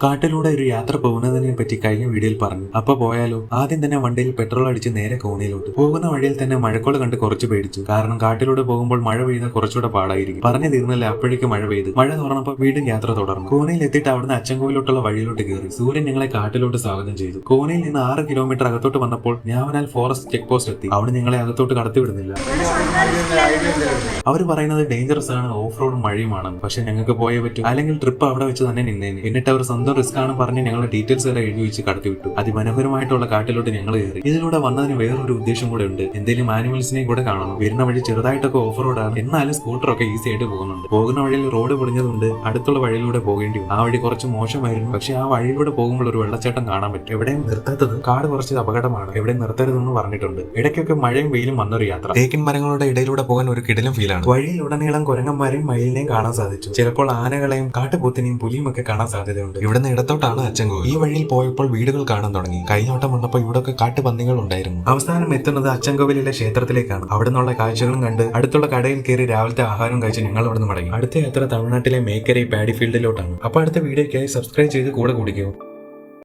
കാട്ടിലൂടെ ഒരു യാത്ര പോകുന്നതിനെ പറ്റി കഴിഞ്ഞ വീഡിയോയിൽ പറഞ്ഞു. അപ്പൊ പോയാലോ? ആദ്യം തന്നെ വണ്ടിയിൽ പെട്രോൾ അടിച്ച് നേരെ കോണയിലോട്ട് പോകുന്ന വഴിയിൽ തന്നെ മഴക്കോള് കണ്ട് കുറച്ച് പേടിച്ചു. കാരണം കാട്ടിലൂടെ പോകുമ്പോൾ മഴ പെയ്താൽ കുറച്ചുകൂടെ പാടായിരിക്കും. പറഞ്ഞു തീർന്നില്ല, അപ്പോഴേക്ക് മഴ പെയ്തു. മഴ തുറന്നപ്പോൾ വീണ്ടും യാത്ര തുടർന്നു. കോണയിൽ എത്തിയിട്ട് അവിടുന്ന് അച്ചൻകോവിലോട്ടുള്ള വഴിയിലോട്ട് കയറി. സൂര്യൻ ഞങ്ങളെ കാട്ടിലോട്ട് സ്വാഗതം ചെയ്തു. കോണയിൽ നിന്ന് 6 കിലോമീറ്റർ അകത്തോട്ട് വന്നപ്പോൾ ഞാവനാൽ ഫോറസ്റ്റ് ചെക്ക് പോസ്റ്റ് എത്തി. അവിടെ ഞങ്ങളെ അകത്തോട്ട് കടത്തിവിടുന്നില്ല. അവർ പറയുന്നത് ഡേഞ്ചറസ് ആണ്, ഓഫ് റോഡ് മഴയുമാണ്. പക്ഷെ ഞങ്ങൾക്ക് പോയേ പറ്റൂ, അല്ലെങ്കിൽ ട്രിപ്പ് അവിടെ വെച്ച് തന്നെ നിന്നേനെ. എന്നിട്ട് അവർ സ്വന്തം റിസ്ക് ആണ് പറഞ്ഞ് ഞങ്ങളുടെ ഡീറ്റെയിൽസ് എല്ലാം എഴുതി വെച്ച് കടത്തിവിട്ടു. അതിമനോഹരമായിട്ടുള്ള കാട്ടിലോട്ട് ഞങ്ങൾ കയറി. ഇതിലൂടെ വന്നതിന് വേറൊരു ഉദ്ദേശം കൂടെ ഉണ്ട്. എന്തെങ്കിലും ആനിമൽസിനെയും കൂടെ കാണണം. വരുന്ന വഴി ചെറുതായിട്ടൊക്കെ ഓഫ് റോഡാണ്, എന്നാലും സ്കൂട്ടറൊക്കെ ഈസി ആയിട്ട് പോകുന്നുണ്ട്. പോകുന്ന വഴിയിൽ റോഡ് പൊളിഞ്ഞതുകൊണ്ട് അടുത്തുള്ള വഴിയിലൂടെ പോകേണ്ടി വന്നു. ആ വഴി കുറച്ച് മോശമായിരുന്നു, പക്ഷെ ആ വഴിയിലൂടെ പോകുമ്പോൾ ഒരു വെള്ളച്ചാട്ടം കാണാൻ പറ്റും. എവിടെയും നിർത്താത്തത് കാട് കുറച്ച് അപകടമാണ്, എവിടെയും നിർത്തരുതെന്ന് പറഞ്ഞിട്ടുണ്ട്. ഇടയ്ക്കൊക്കെ മഴയും വെയിലും വന്നൊരു യാത്ര. തേക്കിൻ മരങ്ങളുടെ ഇടയിലൂടെ പോകാൻ ഒരു കിടിലം ഫീലാണ്. വഴിയിൽ ഉടനീളം കുരങ്ങന്മാരെയും മയിലിനെയും കാണാൻ സാധിച്ചു. ചിലപ്പോൾ ആനകളെയും കാട്ടുപോത്തിനെയും പുലിയും ഒക്കെ കാണാൻ സാധ്യതയുണ്ട്. ഇവിടുന്ന് ഇടത്തോട്ടാണ് അച്ചൻകോവിൽ. ഈ വഴിയിൽ പോയപ്പോൾ വീടുകൾ കാണാൻ തുടങ്ങി. കഴിഞ്ഞോട്ടം വന്നപ്പോൾ ഇവിടെയൊക്കെ കാട്ടുപന്നികൾ ഉണ്ടായിരുന്നു. അവസാനം എത്തുന്നത് അച്ചൻകോവിലിലെ ക്ഷേത്രത്തിലേക്കാണ്. അവിടെ നിന്നുള്ള കാഴ്ചകളും കണ്ട് അടുത്തുള്ള കടയിൽ കയറി രാവിലത്തെ ആഹാരം കഴിച്ച് ഞങ്ങൾ അവിടെ നിന്ന് മടങ്ങി. അടുത്ത യാത്ര തമിഴ്നാട്ടിലെ മേക്കരൈ പാഡി ഫീൽഡിലോട്ടാണ്. അപ്പൊ അടുത്ത വീഡിയോയ്ക്കായി സബ്സ്ക്രൈബ് ചെയ്ത് കൂടെ കുടിക്കൂ.